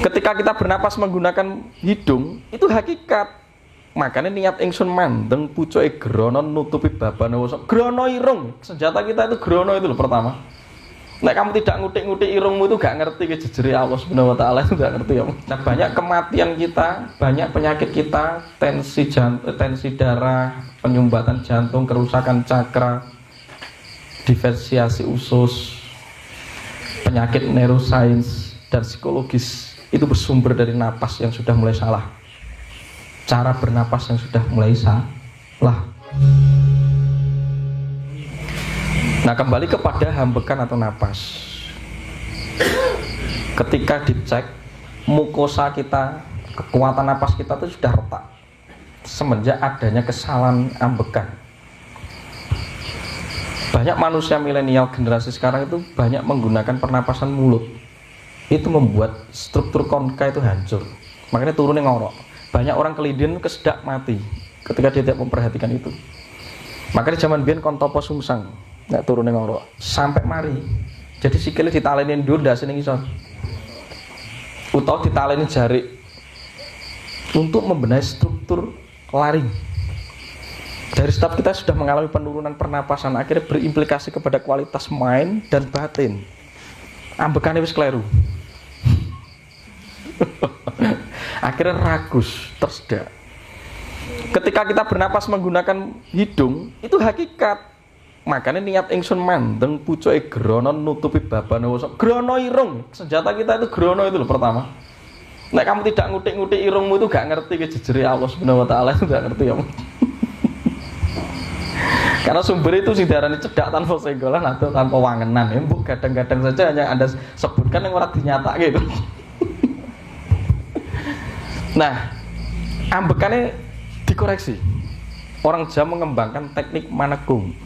Ketika kita bernapas menggunakan hidung, itu hakikat. Makanya niat ingsun mandeng pucuke grono nutupi babane wasa. Grono irung. Senjata kita itu grono itu loh pertama. Nek kamu tidak ngutik-ngutik irungmu itu gak ngerti ke jejeri Allah Subhanahu wa taala itu gak ngerti ya. Nah, banyak kematian kita, banyak penyakit kita, tensi darah, penyumbatan jantung, kerusakan cakra, diversiasi usus, penyakit neuroscience dan psikologis itu bersumber dari napas yang sudah mulai salah, cara bernapas yang sudah mulai salah. Nah, kembali kepada hambekan atau napas. Ketika dicek mukosa kita, kekuatan napas kita itu sudah retak semenjak adanya kesalahan ambekan. Banyak manusia milenial generasi sekarang itu banyak menggunakan pernapasan mulut. Itu membuat struktur konka itu hancur. Makanya turunnya ngorok. Banyak orang kelidin kesedak mati ketika dia tidak memperhatikan itu. Makanya zaman biyen kon topo sungsang, nek turunnya ngorok sampai mari. Jadi sikile ditaleni ndur ndase ning isor. Utawa ditaleni jari untuk membenahi struktur laring. Dari staf kita sudah mengalami penurunan pernapasan, akhirnya berimplikasi kepada kualitas mind dan batin. Ambekane wis kleru. Akhirnya ragus, tersedak. Ketika kita bernapas menggunakan hidung, itu hakikat. Makanya niat ingsun mandeng pucuke grono nutupi babane wasa. Grono irung. Senjata kita itu grono itu loh pertama. Nek kamu tidak ngutik-ngutik irungmu itu gak ngerti ke jejeri Allah Subhanahu wa taala itu gak ngerti ya. Karena sumber itu sing diarani cedak tanpa senggolan atau tanpa wangenan ya. Mbok kadang-kadang saja hanya Anda sebutkan yang ora dinyatake gitu. Nah, ambekannya dikoreksi. Orang Jawa mengembangkan teknik manekung.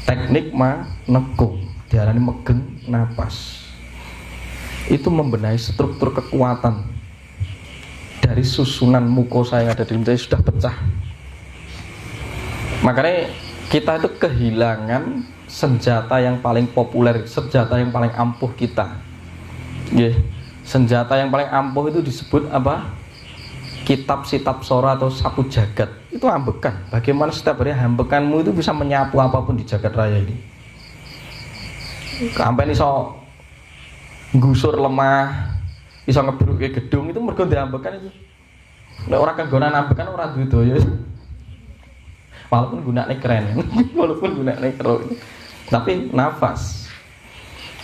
Teknik manekung diarani megeng napas. Itu membenahi struktur kekuatan dari susunan mukosa yang ada di dalam sudah pecah. Makanya kita itu kehilangan senjata yang paling populer, senjata yang paling ampuh kita. Senjata yang paling ampuh itu disebut apa? Kitab Sitab Sora atau sapu jagat. Itu ambekan. Bagaimana setiap hari ambekanmu itu bisa menyapu apapun di jagat raya ini. Sampai iso gusur lemah, iso ngebruke gedung itu mergo diambekan itu. Nek ora kanggonan ambekan ora duwe daya. Walaupun gunanya keren, walaupun gunanya keren, tapi nafas.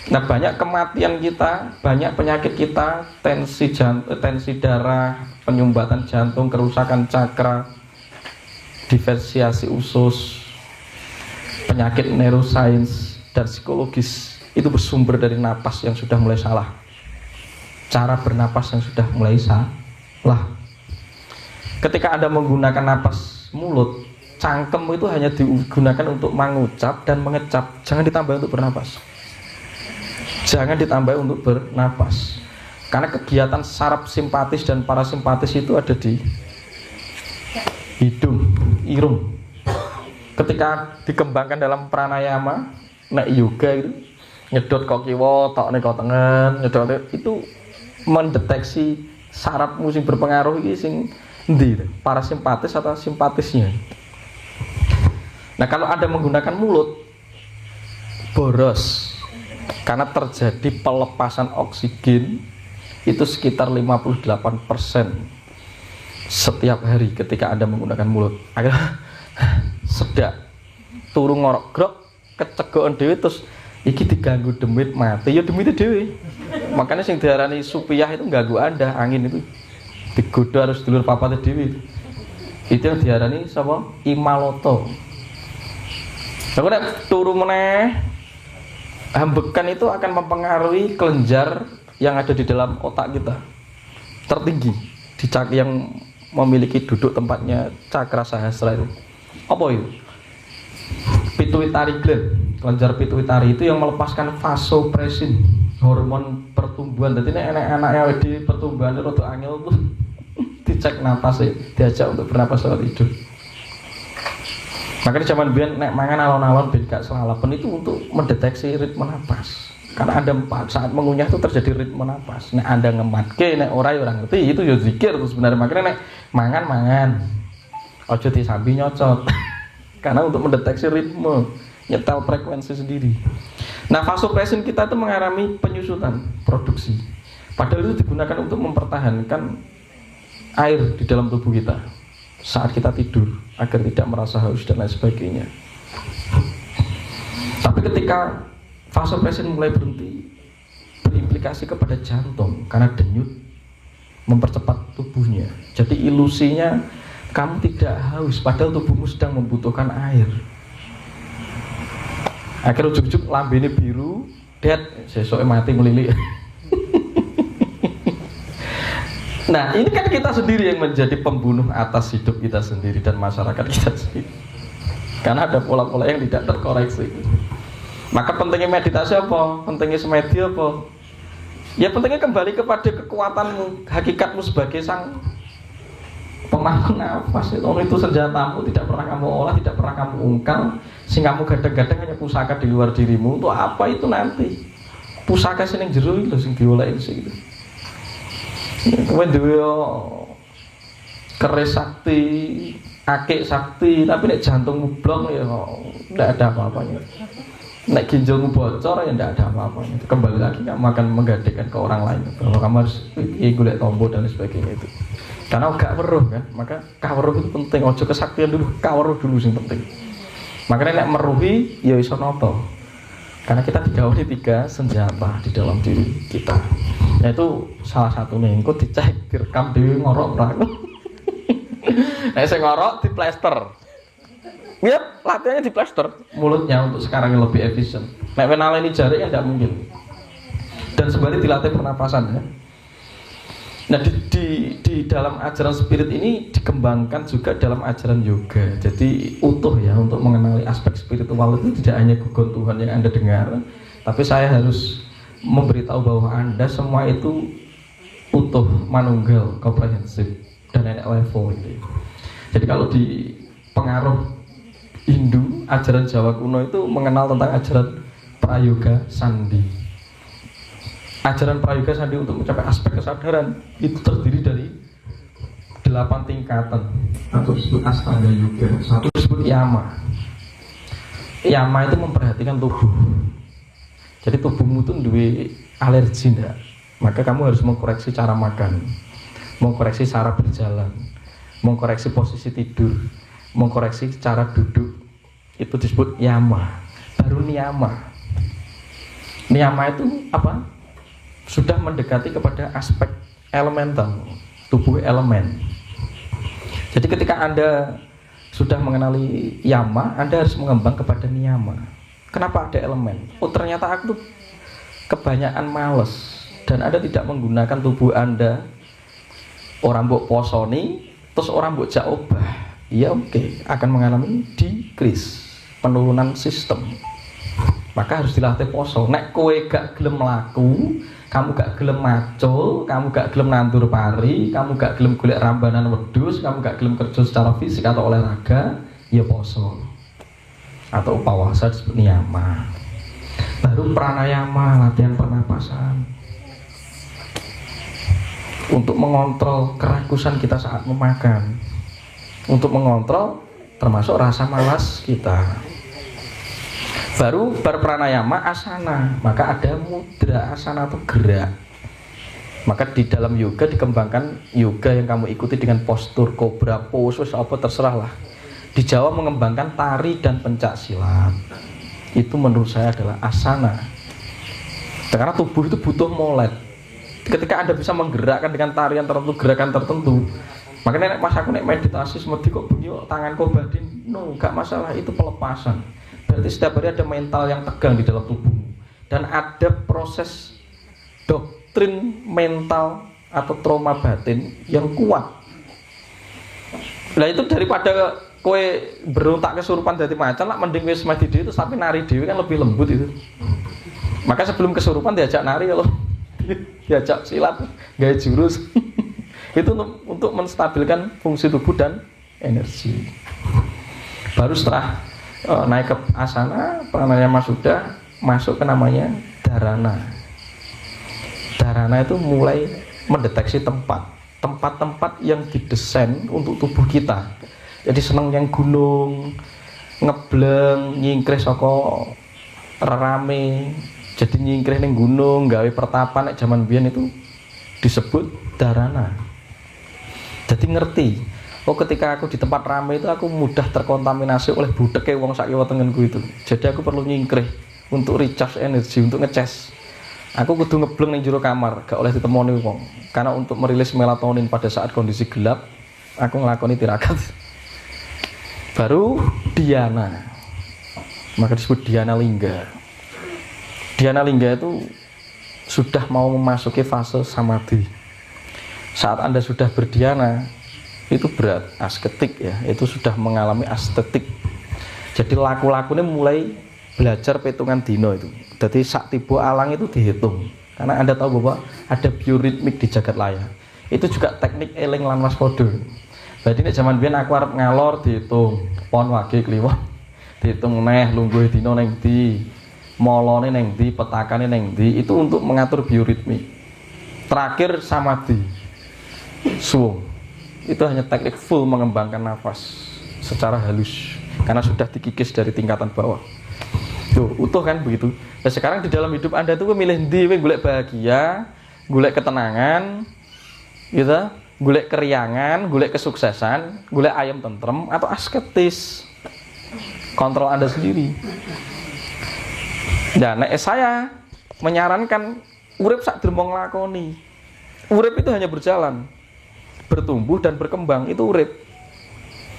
Nah, banyak kematian kita, banyak penyakit kita, tensi darah, penyumbatan jantung, kerusakan cakra, diversiasi usus, penyakit neuroscience dan psikologis itu bersumber dari napas yang sudah mulai salah, cara bernapas yang sudah mulai salah. Ketika Anda menggunakan napas mulut, cangkem itu hanya digunakan untuk mengucap dan mengecap, jangan ditambah untuk bernapas. Jangan ditambah untuk bernapas. Karena kegiatan saraf simpatis dan parasimpatis itu ada di hidung, irung. Ketika dikembangkan dalam pranayama, nek yoga itu nyedot kok kiwa, tok nek kok tengen, nyedot itu mendeteksi sarafmu sing berpengaruh iki sing endi, parasimpatis atau simpatisnya. Nah, kalau Anda menggunakan mulut, boros. Karena terjadi pelepasan oksigen itu sekitar 58% setiap hari ketika Anda menggunakan mulut. Akhirnya sedak, turu ngorok grok, kecegokan dhewe terus iki diganggu demit mati. Ya demite dhewe. Makanya sing diarani supiah itu ganggu Anda, angin itu digoda harus dulur papate dhewe. Itu yang diarani sapa? Imaloto. Aku nek turu meneh, hambekan itu akan mempengaruhi kelenjar yang ada di dalam otak kita tertinggi di yang memiliki duduk tempatnya cakra sahasra itu. Apa itu? Pituitary gland, kelenjar pituitary itu yang melepaskan vasopressin, hormon pertumbuhan. Jadi ini anak-anaknya di pertumbuhan itu rada angel tuh dicek napasnya, diajak untuk bernapas saat tidur. Makanya zaman biyen nek mangan alon-alon ben gak selalapen itu untuk mendeteksi ritme napas. Karena Anda saat mengunyah itu terjadi ritme nafas. Nek Anda ngematke, nek ora ya ora ngerti, itu ya zikir terus sebenarnya. Makanya nek mangan. Ojo disambi nyocot. Karena untuk mendeteksi ritme, nyetel frekuensi sendiri. Nah, vasopressin kita itu mengalami penyusutan produksi. Padahal itu digunakan untuk mempertahankan air di dalam tubuh kita saat kita tidur agar tidak merasa haus dan lain sebagainya. Tapi ketika vasopressin mulai berhenti, berimplikasi kepada jantung karena denyut mempercepat tubuhnya. Jadi ilusinya kamu tidak haus padahal tubuhmu sedang membutuhkan air. Akhirnya ujug-ujug lambene biru, sesoknya mati melilit. Nah, ini kan kita sendiri yang menjadi pembunuh atas hidup kita sendiri dan masyarakat kita sendiri. Karena ada pola-pola yang tidak terkoreksi. Maka pentingnya meditasi apa? Pentingnya semedi apa? Ya pentingnya kembali kepada kekuatanmu, hakikatmu sebagai sang pemangku nafas. Itu senjatamu, tidak pernah kamu olah, tidak pernah kamu ungkal. Sing kamu gadang-gadang hanya pusaka di luar dirimu. Untuk apa itu nanti? Pusaka sing jero iki lho sing dioleh sing itu. Kowe duwe keris sakti, akik sakti, tapi nek jantungmu blok ya ndak ada apa-apanya. Nek ginjalmu bocor ya ndak ada apa-apanya. Kembali lagi kamu akan menggadekan ke orang lain bahwa kamu harus golek tombol dan sebagainya itu. Karena gak weruh kan, maka kaweruh itu penting. Ojo kesaktian dulu, kaweruh dulu sing penting. Makanya nek meruhi ya iso noto. Karena kita digawani 3 senjata di dalam diri kita. Yaitu salah satunya engko dicek direkam dhewe ngorok ora. Nek sing ngorok diplester. Ya, latihannya diplester mulutnya untuk sekarang yang lebih efisien. Nek wenaleni jari ya tidak mungkin. Dan sembari dilatih pernapasan ya. Nah di dalam ajaran spirit ini dikembangkan juga dalam ajaran yoga. Jadi utuh ya untuk mengenali aspek spiritual itu tidak hanya gugon Tuhan yang Anda dengar, tapi saya harus memberitahu bahwa Anda semua itu utuh, manunggal, komprehensif dan enak level itu. Jadi kalau di pengaruh Hindu, ajaran Jawa kuno itu mengenal tentang ajaran prayoga sandi. Ajaran prayoga sandi untuk mencapai aspek kesadaran itu terdiri dari 8 tingkatan atau disebut astanga yoga. Satu disebut yama. Yama itu memperhatikan tubuh. Jadi tubuhmu itu duwe alergi enggak? Maka kamu harus mengkoreksi cara makan, mengkoreksi cara berjalan, mengkoreksi posisi tidur, mengkoreksi cara duduk. Itu disebut yama. Baru niyama. Niyama itu apa? Sudah mendekati kepada aspek elemental, tubuh elemen. Jadi ketika Anda sudah mengenali yama, Anda harus mengembang kepada niyama. Kenapa ada elemen? Oh ternyata aku tuh kebanyakan males dan Anda tidak menggunakan tubuh Anda. Orang mbok posoni, terus orang mbok jak obah. Ya oke, akan mengalami decrease, penurunan sistem. Maka harus dilatih poso. Nek kowe gak gelem mlaku, kamu gak gelem macul, kamu gak gelem nandur pari, kamu gak gelem golek rambanan wedhus, kamu gak gelem kerja secara fisik atau olahraga, ya poso. Atau upawasa disebut niyama. Baru pranayama, latihan pernapasan. Untuk mengontrol kerakusan kita saat memakan. Untuk mengontrol termasuk rasa malas kita. Baru berpranayama asana, maka ada mudra asana atau gerak. Maka di dalam yoga dikembangkan yoga yang kamu ikuti dengan postur kobra pose apa terserah lah. Di Jawa mengembangkan tari dan pencak silat. Itu menurut saya adalah asana. Karena tubuh itu butuh molet. Ketika Anda bisa menggerakkan dengan tarian tertentu, gerakan tertentu, makanya pas aku meditasi semedi kok bunyi tangan kau badin, no, gak masalah, itu pelepasan. Berarti setiap hari ada mental yang tegang di dalam tubuhmu dan ada proses doktrin mental atau trauma batin yang kuat. Nah itu daripada kowe berontak kesurupan dari macan lah, mending wis mati dhewe itu sampai nari dhewe kan lebih lembut itu. Maka sebelum kesurupan diajak nari kalau diajak silat, gaya jurus. Itu untuk menstabilkan fungsi tubuh dan energi. Baru setelah naik ke asana, pranayama sudah masuk ke namanya dharana. Dharana itu mulai mendeteksi tempat-tempat yang didesain untuk tubuh kita. Jadi seneng yang gunung, ngebleng, nyingkrih saka rame. Jadi nyingkrih ning gunung, gawe pertapan nek jaman biyen itu disebut dharana. Jadi ngerti, oh ketika aku di tempat ramai itu aku mudah terkontaminasi oleh budeke wong sak kiwa tengenku itu. Jadi aku perlu nyingkrih untuk recharge energi, untuk ngecas. Aku kudu ngebleng ning jero kamar, gak oleh ditemoni wong. Karena untuk merilis melatonin pada saat kondisi gelap, aku ngelakoni tirakat. Baru dhyana. Maka disebut dhyana lingga. Dhyana lingga itu sudah mau memasuki fase samadhi. Saat Anda sudah berdhyana, itu berat, asketik ya, itu sudah mengalami astetik. Jadi laku-lakunya mulai belajar petungan dino itu. Jadi sak tiba alang itu dihitung. Karena Anda tahu bahwa ada bioritmik di jagat raya. Itu juga teknik eling lan waspada. Jadi ini zaman biyen aku arep ngalor dihitung, pon wage kliwon. Dihitung neh lungguhe dino ning ndi, molone ning ndi, petakane ning ndi, itu untuk mengatur bioritmik. Terakhir samadhi. Suwung. Itu hanya teknik full mengembangkan nafas secara halus karena sudah dikikis dari tingkatan bawah. Tuh, utuh kan begitu. Nah, sekarang di dalam hidup Anda itu milih ndi, golek bahagia, golek ketenangan, gitu, golek keriangan, golek kesuksesan, golek ayam tentrem atau asketis. Kontrol Anda sendiri. Nah, saya menyarankan urip sak dermo nglakoni. Urip itu hanya berjalan, bertumbuh dan berkembang, itu urip.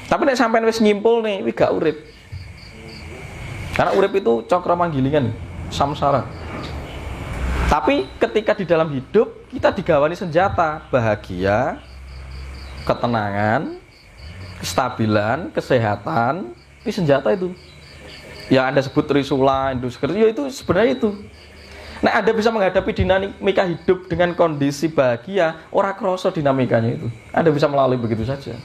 Tapi nek sampean wis nyimpul nih, wis gak urip. Karena urip itu cakra manggilingan, samsara. Tapi ketika di dalam hidup kita digawani senjata, bahagia, ketenangan, kestabilan, kesehatan, ini senjata itu. Ya Anda sebut trisula, industri, ya itu sebenarnya itu. Nah, Anda bisa menghadapi dinamika hidup dengan kondisi bahagia, ora kroso dinamikanya itu. Anda bisa melalui begitu saja.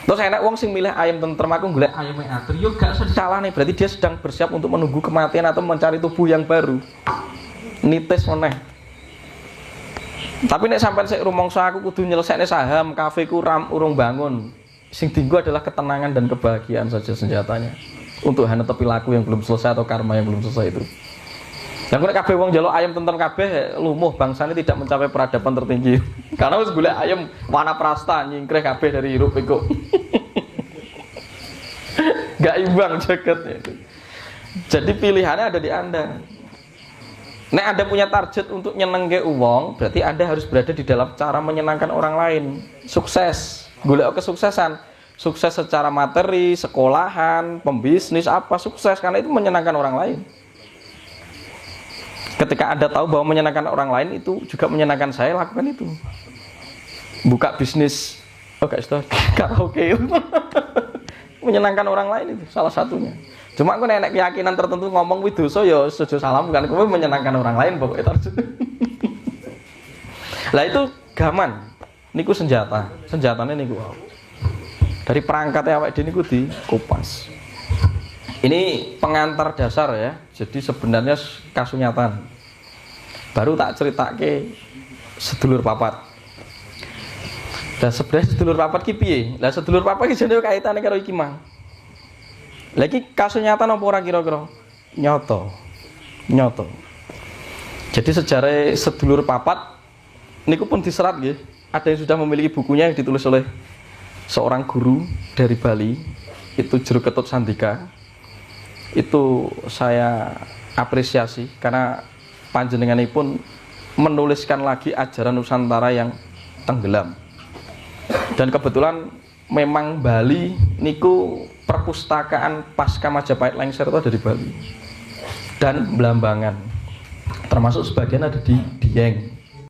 Terus enak wong sing milih ayam tentrem, aku golek ayam atur, yo gak salah nih, berarti dia sedang bersiap untuk menunggu kematian atau mencari tubuh yang baru. Nitis meneh. Tapi nek sampean sik rumangsa aku kudu nyelesekne saham, kafeku urung bangun. Sing dienggo adalah ketenangan dan kebahagiaan saja senjatanya. Untuk hanetepi laku yang belum selesai atau karma yang belum selesai itu. Yang nek kabeh wong njaluk ayam tentrem kabeh lumuh bangsane tidak mencapai peradaban tertinggi. Karena wis golek ayam wana prasta nyingkrih kabeh dari hirup iku. Gak imbang jagatnya itu. Jadi pilihannya ada di Anda. Nek Anda punya target untuk nyenengke uang, berarti Anda harus berada di dalam cara menyenangkan orang lain. Sukses, golek kesuksesan. Sukses secara materi, sekolahan, pembisnis apa sukses karena itu menyenangkan orang lain. Ketika Anda tahu bahwa menyenangkan orang lain itu juga menyenangkan saya, lakukan itu. Buka bisnis, karaoke, menyenangkan orang lain itu salah satunya. Cuma aku nenek keyakinan tertentu ngomong widoso ya setuju salam kan, aku menyenangkan orang lain pokoknya target. Lah itu gaman, niku senjatanya niku. Dari perangkatnya awake dhewe niku dikupas. Ini pengantar dasar ya. Jadi sebenarnya kasunyatan. Baru tak ceritake sedulur papat. Dan sebenarnya sedulur papat ki piye? Lah sedulur papat ki jane kaitane karo iki mang. Lagi kasunyatan apa ora kira-kira? Nyoto. Jadi sejarah sedulur papat niku pun diserat nggih. Ada yang sudah memiliki bukunya yang ditulis oleh seorang guru dari Bali. Itu Jero Ketut Sandika. Itu saya apresiasi karena panjenenganipun menuliskan lagi ajaran Nusantara yang tenggelam. Dan kebetulan memang Bali niku perpustakaan pasca Majapahit lengser itu ada di Bali dan Blambangan, termasuk sebagian ada di Dieng.